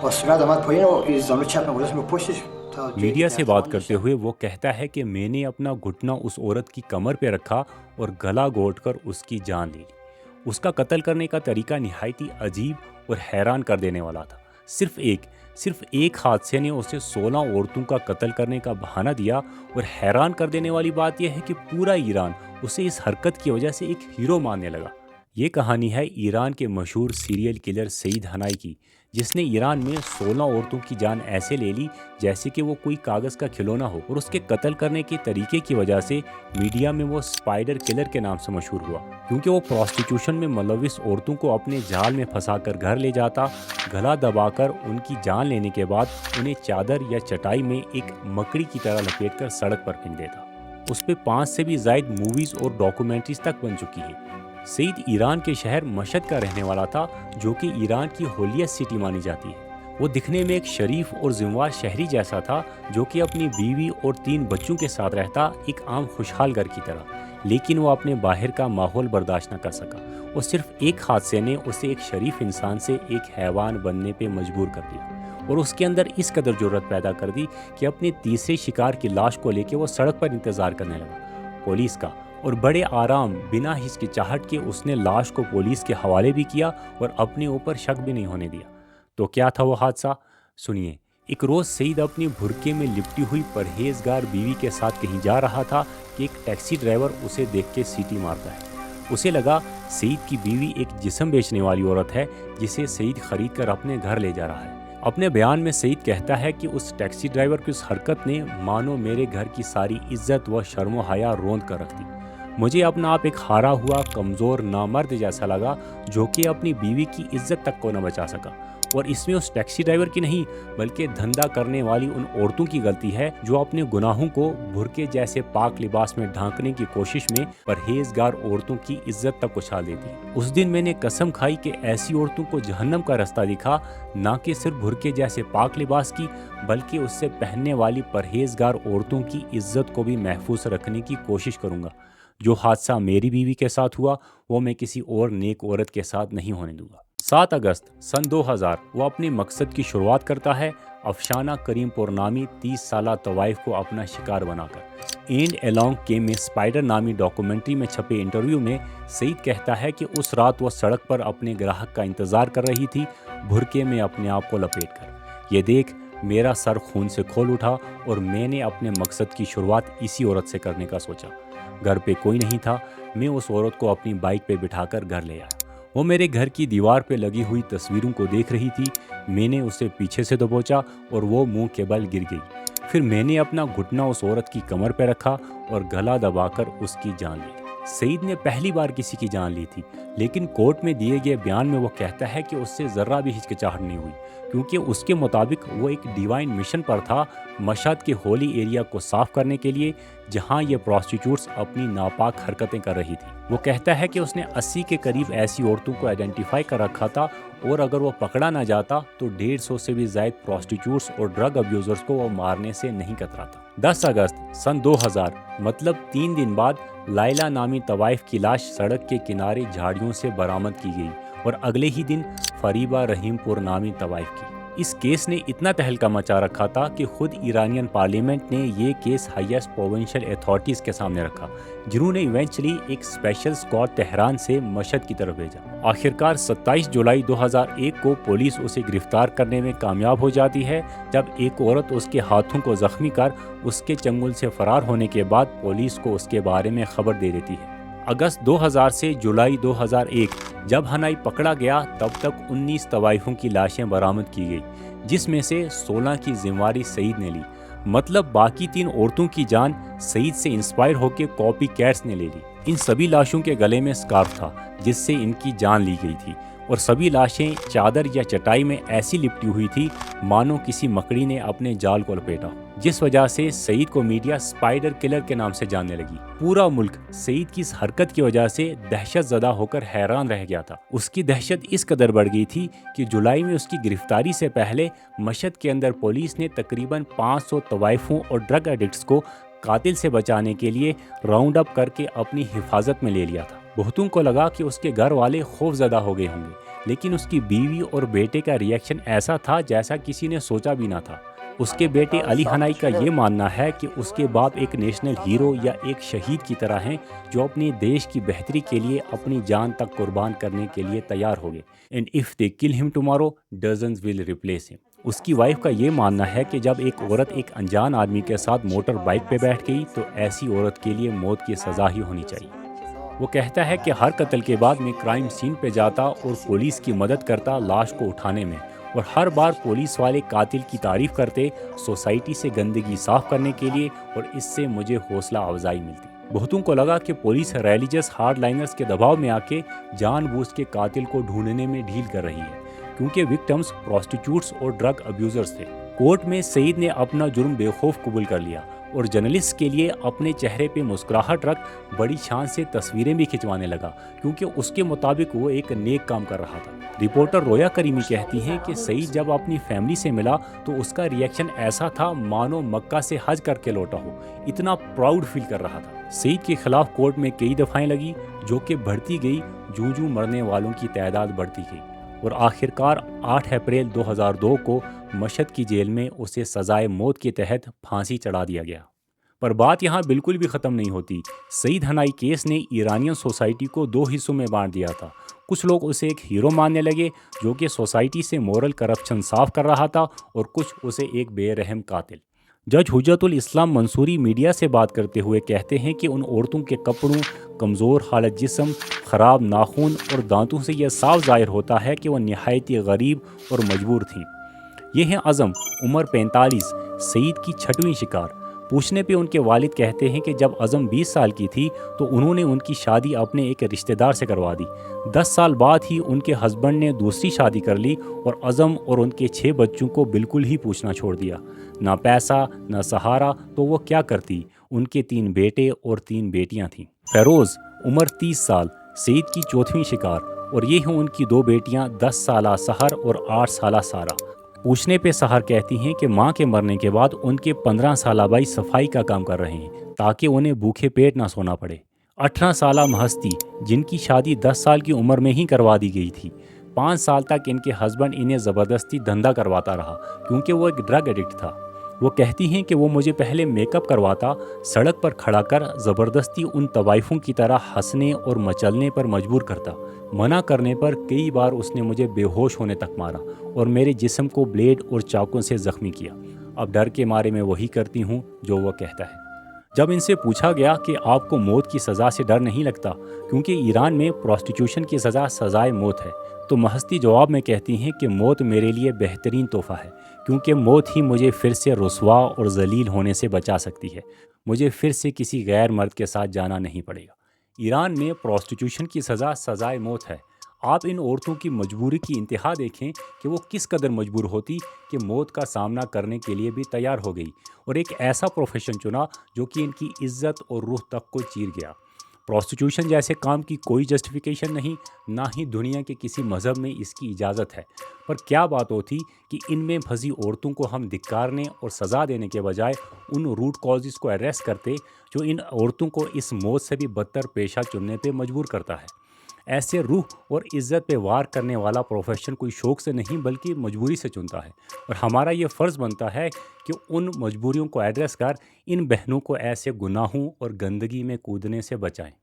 Ostrzegada Marpolino i zamlčapno budemo postići. Media से बात करते हुए वो कहता है कि मैंने अपना घुटना उस औरत की कमर पे रखा और गला घोंटकर उसकी जान ले ली। उसका कत्ल करने का तरीका निहायती अजीब और हैरान कर देने वाला था। सिर्फ एक हादसे ने उसे 16 औरतों का कत्ल करने का बहाना दिया, और हैरान कर देने वाली बात यह है कि पूरा ईरान उसे इस हरकत की वजह से एक हीरो मानने लगा। ये कहानी है ईरान के मशहूर सीरियल किलर सईद हनाई की, जिसने ईरान में 16 औरतों की जान ऐसे ले ली जैसे कि वो कोई कागज़ का खिलौना हो, और उसके कत्ल करने के तरीके की वजह से मीडिया में वो स्पाइडर किलर के नाम से मशहूर हुआ, क्योंकि वो प्रोस्टिट्यूशन में मुलविस औरतों को अपने जाल में फंसाकर घर ले जाता, गला दबाकर उनकी जान लेने के बाद उन्हें चादर या चटाई में एक मकड़ी की तरह लपेटकर सड़क पर फेंक देता। उस पर 5 से भी ज़ायद मूवीज़ और डॉक्यूमेंट्रीज तक बन चुकी है। सईद ईरान के शहर मशहद का रहने वाला था, जो कि ईरान की होलियस्ट सिटी मानी जाती है। वो दिखने में एक शरीफ और ज़िम्मेदार शहरी जैसा था, जो कि अपनी बीवी और 3 बच्चों के साथ रहता, एक आम खुशहाल घर की तरह। लेकिन वो अपने बाहर का माहौल बर्दाश्त न कर सका, और सिर्फ एक हादसे ने उसे एक शरीफ इंसान से एक हैवान बनने पे मजबूर कर दिया, और उसके अंदर इस कदर जुर्रत पैदा कर दी कि अपने तीसरे शिकार की लाश को लेकर वो सड़क पर इंतज़ार करने लगा पुलिस का, और बड़े आराम बिना हिचकिचाहट के उसने लाश को पुलिस के हवाले भी किया और अपने ऊपर शक भी नहीं होने दिया। तो क्या था वो हादसा, सुनिए। एक रोज़ सईद अपनी भुरके में लिपटी हुई परहेजगार बीवी के साथ कहीं जा रहा था कि एक टैक्सी ड्राइवर उसे देख के सीटी मारता है। उसे लगा सईद की बीवी एक जिस्म बेचने वाली औरत है, जिसे सईद खरीद कर अपने घर ले जा रहा है। अपने बयान में सईद कहता है कि उस टैक्सी ड्राइवर की उस हरकत ने मानो मेरे घर की सारी इज्जत व शर्म हया रोंद कर रख दी। मुझे अपना आप एक हारा हुआ कमज़ोर नामर्द जैसा लगा, जो कि अपनी बीवी की इज्जत तक को न बचा सका। और इसमें उस टैक्सी ड्राइवर की नहीं, बल्कि धंधा करने वाली उन औरतों की गलती है, जो अपने गुनाहों को बुरके जैसे पाक लिबास में ढांकने की कोशिश में परहेजगार औरतों की इज्जत तक उछाल देती। उस दिन मैंने कसम खाई कि ऐसी औरतों को जहन्नम का रास्ता दिखा, ना कि सिर्फ बुरके जैसे पाक लिबास की, बल्कि उससे पहनने वाली परहेजगार औरतों की इज्जत को भी महफूज रखने की कोशिश करूँगा। जो हादसा मेरी बीवी के साथ हुआ, वो मैं किसी और नेक औरत के साथ नहीं होने दूंगा। 7 अगस्त सन 2000 वो अपने मकसद की शुरुआत करता है, अफशाना करीमपुर नामी 30 साला तवाइफ को अपना शिकार बनाकर। एंड अलोंग केम में स्पाइडर नामी डॉक्यूमेंट्री में छपे इंटरव्यू में सईद कहता है कि उस रात वो सड़क पर अपने ग्राहक का इंतज़ार कर रही थी, भुरके में अपने आप को लपेट कर। ये देख मेरा सर खून से खोल उठा, और मैंने अपने मकसद की शुरुआत इसी औरत से करने का सोचा। घर पे कोई नहीं था, मैं उस औरत को अपनी बाइक पे बिठाकर घर ले आया। वो मेरे घर की दीवार पे लगी हुई तस्वीरों को देख रही थी। मैंने उसे पीछे से दबोचा और वो मुंह के बल गिर गई। फिर मैंने अपना घुटना उस औरत की कमर पे रखा और गला दबाकर उसकी जान ली। सईद ने पहली बार किसी की जान ली थी, लेकिन कोर्ट में दिए गए बयान में वो कहता है कि उससे ज़र्रा भी हिचकिचाहट नहीं हुई, क्योंकि उसके मुताबिक वो एक डिवाइन मिशन पर था, मशहद के होली एरिया को साफ करने के लिए, जहां ये प्रोस्टिट्यूट्स अपनी नापाक हरकतें कर रही थी। वो कहता है कि उसने 80 के करीब ऐसी औरतों को आइडेंटिफाई कर रखा था, और अगर वो पकड़ा ना जाता तो 150 से भी ज़ायद प्रोस्टिट्यूट्स और ड्रग अब्यूज़र्स को वो मारने से नहीं कतराता। 10 अगस्त सन 2000 मतलब 3 दिन बाद लाइला नामी तवाइफ की लाश सड़क के किनारे झाड़ियों से बरामद की गई, और अगले ही दिन फरीबा रहीमपुर नामी तवाइफ की। इस केस ने इतना तहलका मचा रखा था कि खुद ईरानियन पार्लियामेंट ने ये केस हाईएस्ट प्रोविंशियल अथॉरिटीज़ के सामने रखा, जिन्होंने इवेंचुअली एक स्पेशल स्क्वाड तेहरान से मशहद की तरफ भेजा। आखिरकार 27 जुलाई 2001 को पुलिस उसे गिरफ्तार करने में कामयाब हो जाती है, जब एक औरत उसके हाथों को जख्मी कर उसके चंगुल से फरार होने के बाद पुलिस को उसके बारे में खबर दे देती है। अगस्त 2000 से जुलाई 2001 जब हनाई पकड़ा गया, तब तक 19 तवाइफों की लाशें बरामद की गई, जिसमें से 16 की जिम्मेवारी सईद ने ली। मतलब बाकी 3 औरतों की जान सईद से इंस्पायर होकर कॉपी कैट्स ने ले ली। इन सभी लाशों के गले में स्कार्फ था, जिससे इनकी जान ली गई थी, और सभी लाशें चादर या चटाई में ऐसी लिपटी हुई थी मानो किसी मकड़ी ने अपने जाल को लपेटा, जिस वजह से सईद को मीडिया स्पाइडर किलर के नाम से जानने लगी। पूरा मुल्क सईद की इस हरकत की वजह से दहशत ज़दा होकर हैरान रह गया था। उसकी दहशत इस कदर बढ़ गई थी कि जुलाई में उसकी गिरफ्तारी से पहले मशहद के अंदर पुलिस ने तकरीबन 500 तवाइफों और ड्रग एडिक्ट्स को कातिल से बचाने के लिए राउंड अप करके अपनी हिफाजत में ले लिया था। बहुतों को लगा कि उसके घर वाले खौफजदा हो गए होंगे, لیکن اس کی بیوی اور بیٹے کا ریئیکشن ایسا تھا جیسا کسی نے سوچا بھی نہ تھا۔ اس کے بیٹے علی حنائی کا یہ ماننا ہے کہ اس کے باپ ایک نیشنل ہیرو یا ایک شہید کی طرح ہیں جو اپنے دیش کی بہتری کے لیے اپنی جان تک قربان کرنے کے لیے تیار ہو گئے۔ And if they kill him tomorrow, dozens will replace him۔ اس کی وائف کا یہ ماننا ہے کہ جب ایک عورت ایک انجان آدمی کے ساتھ موٹر بائک پہ بیٹھ گئی تو ایسی عورت کے لیے موت کی سزا ہی ہونی چاہیے۔ وہ کہتا ہے کہ ہر قتل کے بعد میں کرائم سین پہ جاتا اور پولیس کی مدد کرتا لاش کو اٹھانے میں، اور ہر بار پولیس والے قاتل کی تعریف کرتے سوسائٹی سے گندگی صاف کرنے کے لیے، اور اس سے مجھے حوصلہ افزائی ملتی۔ بہتوں کو لگا کہ پولیس ریلیجس ہارڈ لائنرز کے دباؤ میں آ کے جان بوجھ کے قاتل کو ڈھونڈنے میں ڈھیل کر رہی ہے، کیونکہ وکٹمز پروسٹیٹیوٹس اور ڈرگ ابیوزرز تھے۔ کورٹ میں سعید نے اپنا جرم بے خوف قبول کر لیا، اور جرنلسٹ کے لیے اپنے چہرے پہ مسکراہٹ رکھ بڑی شان سے تصویریں بھی کھنچوانے لگا، کیونکہ اس کے مطابق وہ ایک نیک کام کر رہا تھا۔ رپورٹر رویا کریمی کہتی ہیں کہ سعید جب اپنی فیملی سے ملا تو اس کا ریئیکشن ایسا تھا مانو مکہ سے حج کر کے لوٹا ہو، اتنا پراؤڈ فیل کر رہا تھا۔ سعید کے خلاف کورٹ میں کئی دفعیں لگی، جو کہ بڑھتی گئی جوں مرنے والوں کی تعداد بڑھتی گئی، اور آخرکار 8 اپریل 2002 کو مشہد کی جیل میں اسے سزائے موت کے تحت پھانسی چڑھا دیا گیا۔ پر بات یہاں بالکل بھی ختم نہیں ہوتی۔ سعید حنائی کیس نے ایرانین سوسائٹی کو 2 حصوں میں بانٹ دیا تھا۔ کچھ لوگ اسے ایک ہیرو ماننے لگے جو کہ سوسائٹی سے مورل کرپشن صاف کر رہا تھا، اور کچھ اسے ایک بے رحم قاتل۔ جج حجت الاسلام منصوری میڈیا سے بات کرتے ہوئے کہتے ہیں کہ ان عورتوں کے کپڑوں، کمزور حالت جسم، خراب ناخن اور دانتوں سے یہ صاف ظاہر ہوتا ہے کہ وہ نہایت غریب اور مجبور تھیں۔ یہ ہیں عظم، عمر 45، سعید کی 6ویں شکار۔ پوچھنے پہ ان کے والد کہتے ہیں کہ جب عظم 20 سال کی تھی تو انہوں نے ان کی شادی اپنے ایک رشتہ دار سے کروا دی۔ 10 سال بعد ہی ان کے ہسبینڈ نے دوسری شادی کر لی، اور عظم اور ان کے 6 بچوں کو بالکل ہی پوچھنا چھوڑ دیا۔ نہ پیسہ نہ سہارا تو وہ کیا کرتی۔ ان کے 3 بیٹے اور 3 بیٹیاں تھیں۔ فیروز، عمر 30 سال، سعید کی 4ویں شکار، اور یہ ہیں ان کی 2 بیٹیاں 10 سالہ سحر اور 8 سالہ سارہ۔ پوچھنے پہ سحر کہتی ہیں کہ ماں کے مرنے کے بعد ان کے 15 سالہ بھائی صفائی کا کام کر رہے ہیں تاکہ انہیں بھوکے پیٹ نہ سونا پڑے۔ 18 سالہ مہستی، جن کی شادی 10 سال کی عمر میں ہی کروا دی گئی تھی، 5 سال تک ان کے ہسبینڈ انہیں زبردستی دھندا کرواتا رہا کیونکہ وہ ایک ڈرگ ایڈکٹ تھا۔ وہ کہتی ہیں کہ وہ مجھے پہلے میک اپ کرواتا، سڑک پر کھڑا کر زبردستی ان طوائفوں کی طرح ہنسنے اور مچلنے پر مجبور کرتا۔ منع کرنے پر کئی بار اس نے مجھے بے ہوش ہونے تک مارا اور میرے جسم کو بلیڈ اور چاقوں سے زخمی کیا۔ اب ڈر کے مارے میں وہی کرتی ہوں جو وہ کہتا ہے۔ جب ان سے پوچھا گیا کہ آپ کو موت کی سزا سے ڈر نہیں لگتا کیونکہ ایران میں پروسٹیٹیوشن کی سزا سزائے موت ہے، تو مہستی جواب میں کہتی ہیں کہ موت میرے لیے بہترین تحفہ ہے، کیونکہ موت ہی مجھے پھر سے رسوا اور ذلیل ہونے سے بچا سکتی ہے۔ مجھے پھر سے کسی غیر مرد کے ساتھ جانا نہیں پڑے گا۔ ایران میں پروسٹیٹیوشن کی سزا سزائے موت ہے۔ آپ ان عورتوں کی مجبوری کی انتہا دیکھیں کہ وہ کس قدر مجبور ہوتی کہ موت کا سامنا کرنے کے لیے بھی تیار ہو گئی، اور ایک ایسا پروفیشن چنا جو کہ ان کی عزت اور روح تک کو چیر گیا۔ پروسٹیٹیوشن جیسے کام کی کوئی جسٹیفیکیشن نہیں، نہ ہی دنیا کے کسی مذہب میں اس کی اجازت ہے۔ پر کیا بات ہوتی کہ ان میں پھنسی عورتوں کو ہم دھکارنے اور سزا دینے کے بجائے ان روٹ کازز کو ایڈریس کرتے جو ان عورتوں کو اس موت سے بھی بدتر پیشہ چننے پہ مجبور کرتا ہے۔ ایسے روح اور عزت پہ وار کرنے والا پروفیشن کوئی شوق سے نہیں بلکہ مجبوری سے چنتا ہے، اور ہمارا یہ فرض بنتا ہے کہ ان مجبوریوں کو ایڈریس کر ان بہنوں کو ایسے گناہوں اور گندگی میں کودنے سے بچائیں۔